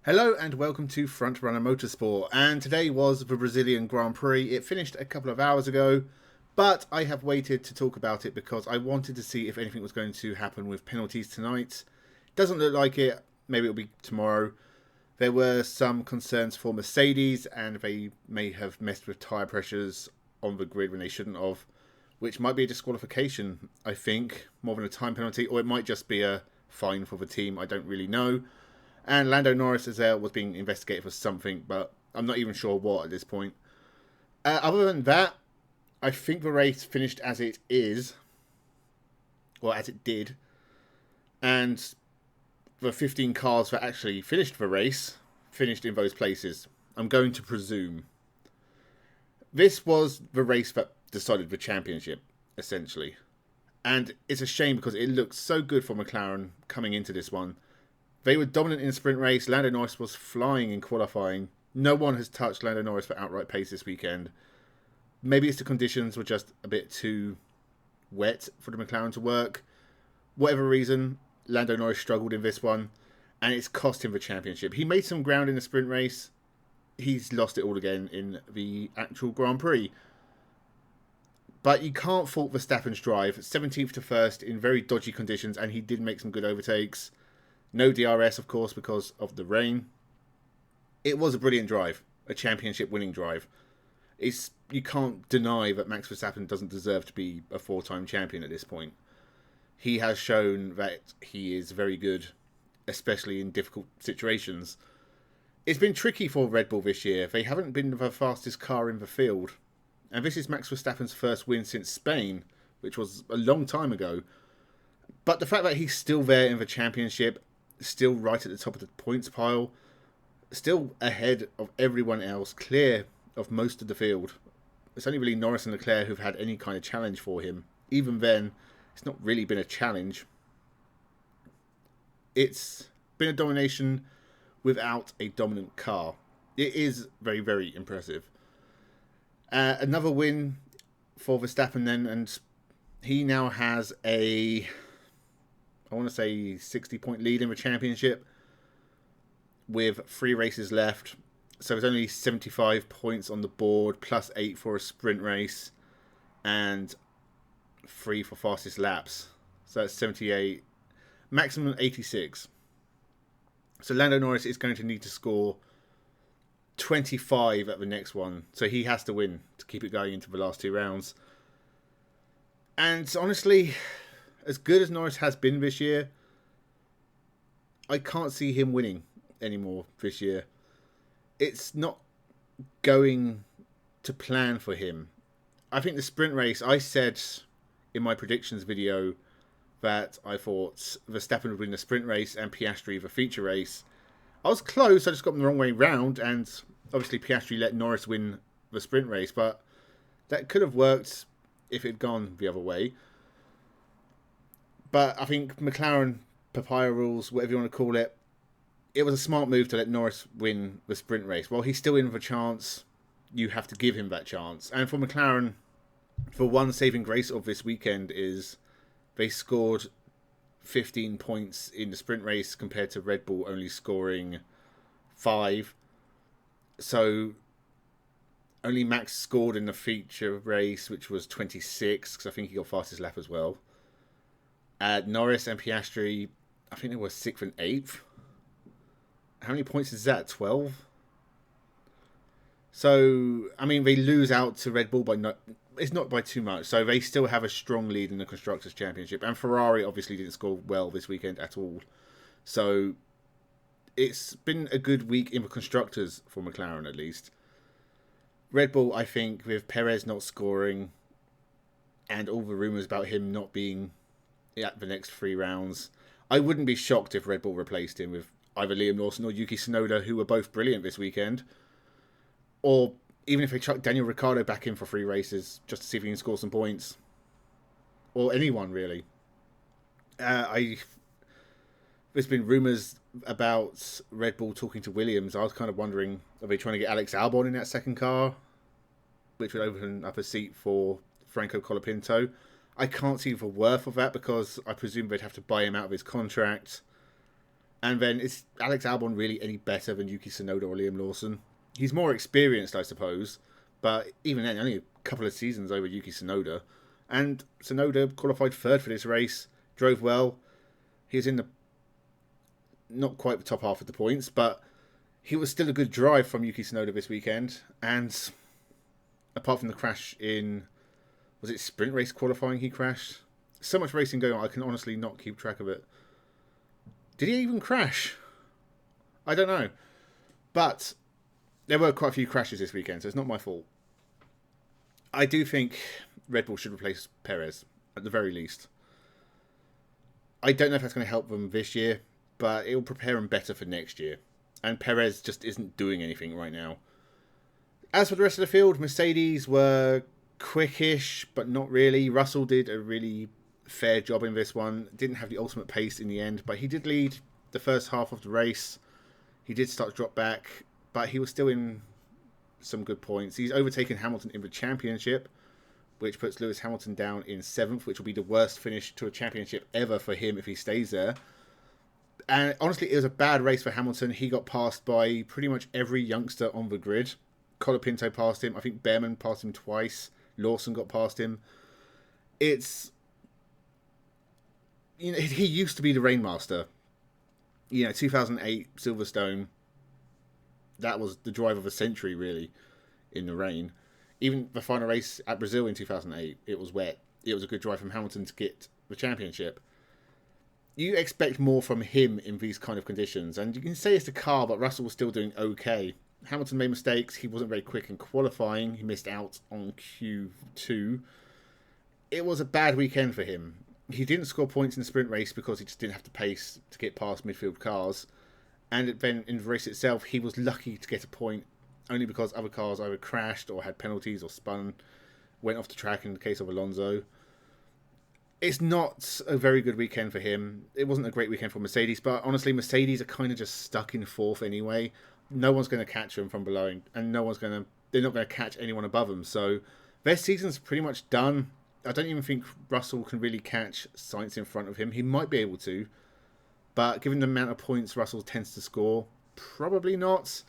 Hello and welcome to Frontrunner Motorsport, and today was the Brazilian Grand Prix. It finished a couple of hours ago, but I have waited to talk about it because I wanted to see if anything was going to happen with penalties tonight. Doesn't look like it, maybe it'll be tomorrow. There were some concerns for Mercedes and they may have messed with tyre pressures on the grid when they shouldn't have, which might be a disqualification, I think, more than a time penalty, or it might just be a fine for the team, I don't really know. And Lando Norris as well was being investigated for something, but I'm not even sure what at this point. Other than that, I think the race finished as it is, or as it did, and the 15 cars that actually finished the race finished in those places. I'm going to presume. This was the race that decided the championship, essentially. And it's a shame because it looked so good for McLaren coming into this one. They were dominant in the sprint race. Lando Norris was flying in qualifying. No one has touched Lando Norris for outright pace this weekend. Maybe it's the conditions were just a bit too wet for the McLaren to work. Whatever reason, Lando Norris struggled in this one, and it's cost him the championship. He made some ground in the sprint race. He's lost it all again in the actual Grand Prix. But you can't fault Verstappen's drive. 17th to 1st in very dodgy conditions, and he did make some good overtakes. No DRS, of course, because of the rain. It was a brilliant drive, a championship-winning drive. You can't deny that Max Verstappen doesn't deserve to be a four-time champion at this point. He has shown that he is very good, especially in difficult situations. It's been tricky for Red Bull this year. They haven't been the fastest car in the field. And this is Max Verstappen's first win since Spain, which was a long time ago. But the fact that he's still there in the championship, still right at the top of the points pile, still ahead of everyone else, clear of most of the field. It's only really Norris and Leclerc who've had any kind of challenge for him. Even then, it's not really been a challenge. It's been a domination without a dominant car. It is very, very impressive. Another win for Verstappen then, and he now has a, I want to say 60-point lead in the championship with 3 races left. So there's only 75 points on the board, plus 8 for a sprint race, and 3 for fastest laps. So that's 78, maximum 86. So Lando Norris is going to need to score 25 at the next one. So he has to win to keep it going into the last 2 rounds. And honestly, as good as Norris has been this year, I can't see him winning anymore this year. It's not going to plan for him. I think the sprint race, I said in my predictions video that I thought Verstappen would win the sprint race and Piastri the feature race. I was close, I just got them the wrong way round, and obviously Piastri let Norris win the sprint race, but that could have worked if it had gone the other way. But I think McLaren, papaya rules, whatever you want to call it, it was a smart move to let Norris win the sprint race. While he's still in for a chance, you have to give him that chance. And for McLaren, the one saving grace of this weekend is they scored 15 points in the sprint race compared to Red Bull only scoring 5. So only Max scored in the feature race, which was 26, because I think he got fastest lap as well. Norris and Piastri, I think they were 6th and 8th. How many points is that? 12? So, I mean, they lose out to Red Bull by it's not by too much. So they still have a strong lead in the Constructors' Championship. And Ferrari obviously didn't score well this weekend at all. So it's been a good week in the Constructors for McLaren at least. Red Bull, I think, with Perez not scoring and all the rumours about him not being at the next 3 rounds, I wouldn't be shocked if Red Bull replaced him with either Liam Lawson or Yuki Tsunoda, who were both brilliant this weekend. Or even if they chuck Daniel Ricciardo back in for 3 races just to see if he can score some points. Or anyone, really. There's been rumours about Red Bull talking to Williams. I was kind of wondering, are they trying to get Alex Albon in that second car? Which would open up a seat for Franco Colapinto. I can't see the worth of that because I presume they'd have to buy him out of his contract. And then is Alex Albon really any better than Yuki Tsunoda or Liam Lawson? He's more experienced, I suppose, but even then, only a couple of seasons over Yuki Tsunoda. And Tsunoda qualified third for this race, drove well. He was in the not quite the top half of the points, but he was still a good drive from Yuki Tsunoda this weekend. And apart from the crash in, was it sprint race qualifying he crashed? So much racing going on, I can honestly not keep track of it. Did he even crash? I don't know. But there were quite a few crashes this weekend, so it's not my fault. I do think Red Bull should replace Perez, at the very least. I don't know if that's going to help them this year, but it will prepare them better for next year. And Perez just isn't doing anything right now. As for the rest of the field, Mercedes were quickish, but not really. Russell did a really fair job in this one. Didn't have the ultimate pace in the end, but he did lead the first half of the race. He did start to drop back, but he was still in some good points. He's overtaken Hamilton in the championship, which puts Lewis Hamilton down in 7th, which will be the worst finish to a championship ever for him if he stays there. And honestly, it was a bad race for Hamilton. He got passed by pretty much every youngster on the grid. Colapinto passed him. I think Behrman passed him twice. Lawson got past him. It's, you know, he used to be the Rainmaster. 2008 Silverstone, that was the drive of a century, really, in the rain. Even the final race at Brazil in 2008, it was wet. It was a good drive from Hamilton to get the championship. You expect more from him in these kind of conditions. And you can say it's the car, but Russell was still doing okay. Hamilton made mistakes. He wasn't very quick in qualifying. He missed out on Q2. It was a bad weekend for him. He didn't score points in the sprint race because he just didn't have the pace to get past midfield cars. And then in the race itself, he was lucky to get a point only because other cars either crashed or had penalties or spun, went off the track in the case of Alonso. It's not a very good weekend for him. It wasn't a great weekend for Mercedes, but honestly, Mercedes are kind of just stuck in 4th anyway. No one's going to catch them from below, and they're not going to catch anyone above them. So their season's pretty much done. I don't even think Russell can really catch Sainz in front of him. He might be able to, but given the amount of points Russell tends to score, probably not.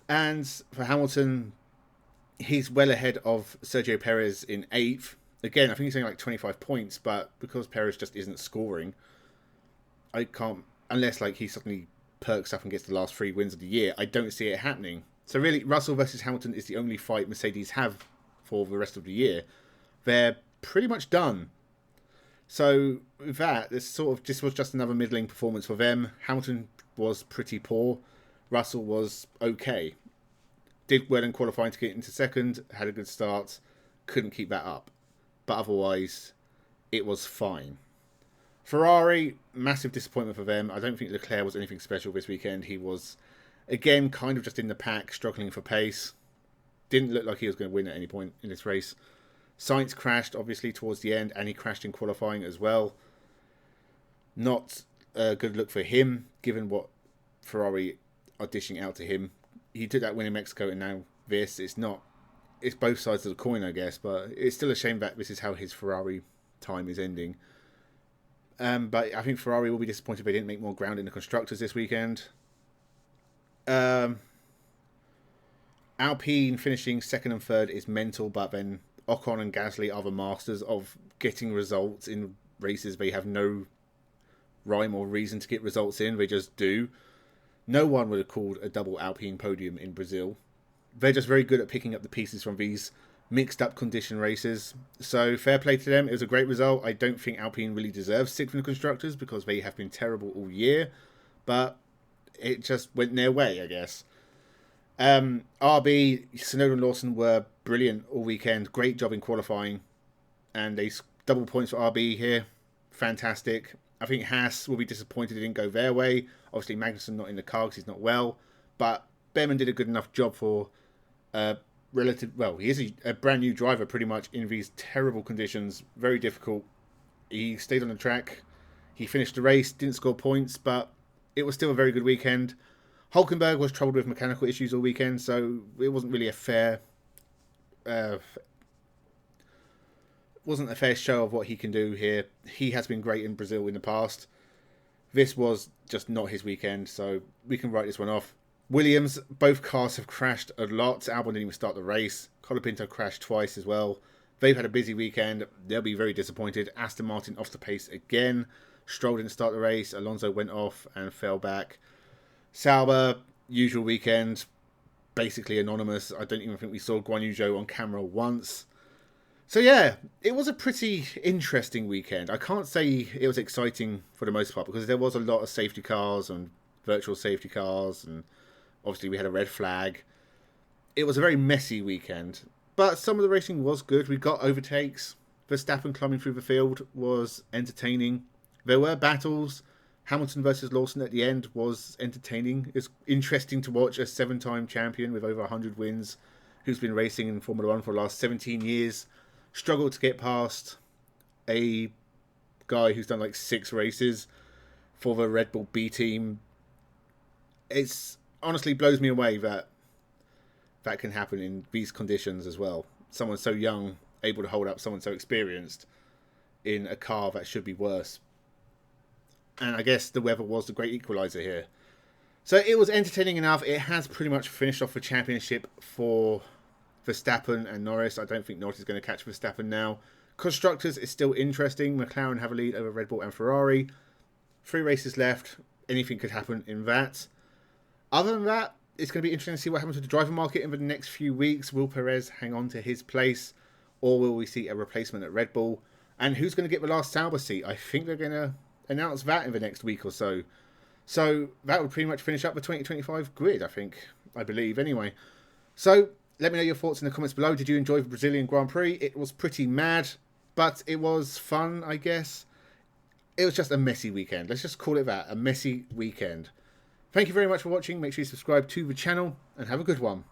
And for Hamilton, he's well ahead of Sergio Perez in 8th. Again, I think he's only like 25 points, but because Perez just isn't scoring, I can't, unless like he suddenly perks up and gets the last 3 wins of the year, I don't see it happening. So really, Russell versus Hamilton is the only fight Mercedes have for the rest of the year. They're pretty much done. So with that, this was just another middling performance for them. Hamilton was pretty poor. Russell was okay. Did well in qualifying to get into 2nd, had a good start, couldn't keep that up. But otherwise, it was fine. Ferrari, massive disappointment for them. I don't think Leclerc was anything special this weekend. He was, again, kind of just in the pack, struggling for pace. Didn't look like he was going to win at any point in this race. Sainz crashed, obviously, towards the end, and he crashed in qualifying as well. Not a good look for him, given what Ferrari are dishing out to him. He took that win in Mexico, and now this. It's both sides of the coin, I guess, but it's still a shame that this is how his Ferrari time is ending. But I think Ferrari will be disappointed they didn't make more ground in the constructors this weekend. Alpine finishing 2nd and 3rd is mental, but then Ocon and Gasly are the masters of getting results in races they have no rhyme or reason to get results in. They just do. No one would have called a double Alpine podium in Brazil. They're just very good at picking up the pieces from these mixed up condition races. So fair play to them. It was a great result. I don't think Alpine really deserves 6th in the constructors because they have been terrible all year. But it just went their way, I guess. RB, Tsunoda and Lawson were brilliant all weekend. Great job in qualifying. And they double points for RB here. Fantastic. I think Haas will be disappointed it didn't go their way. Obviously, Magnussen not in the car because he's not well. But Behrman did a good enough job for he is a brand new driver pretty much in these terrible conditions. Very difficult. He stayed on the track. He finished the race, didn't score points, but it was still a very good weekend. Hulkenberg was troubled with mechanical issues all weekend, so it wasn't really a fair show of what he can do here. He has been great in Brazil in the past. This was just not his weekend, so we can write this one off. Williams, both cars have crashed a lot. Albon didn't even start the race. Colapinto crashed twice as well. They've had a busy weekend. They'll be very disappointed. Aston Martin off the pace again. Stroll didn't start the race. Alonso went off and fell back. Sauber, usual weekend. Basically anonymous. I don't even think we saw Guan Yu Zhou on camera once. So yeah, it was a pretty interesting weekend. I can't say it was exciting for the most part because there was a lot of safety cars and virtual safety cars, and obviously we had a red flag. It was a very messy weekend, but some of the racing was good. We got overtakes. Verstappen climbing through the field was entertaining. There were battles. Hamilton versus Lawson at the end was entertaining. It's interesting to watch a 7-time champion with over 100 wins who's been racing in Formula 1 for the last 17 years struggled to get past a guy who's done like 6 races for the Red Bull B team. It's honestly blows me away that that can happen in these conditions as well. Someone so young able to hold up someone so experienced in a car that should be worse. And I guess the weather was the great equaliser here. So it was entertaining enough. It has pretty much finished off the championship for Verstappen and Norris. I don't think Norris is going to catch Verstappen now. Constructors is still interesting. McLaren have a lead over Red Bull and Ferrari. 3 races left. Anything could happen in that. Other than that, it's going to be interesting to see what happens with the driver market in the next few weeks. Will Perez hang on to his place, or will we see a replacement at Red Bull? And who's going to get the last Sauber seat? I think they're going to announce that in the next week or so. So that would pretty much finish up the 2025 grid, I believe anyway. So let me know your thoughts in the comments below. Did you enjoy the Brazilian Grand Prix? It was pretty mad, but it was fun, I guess. It was just a messy weekend. Let's just call it that, a messy weekend. Thank you very much for watching. Make sure you subscribe to the channel and have a good one.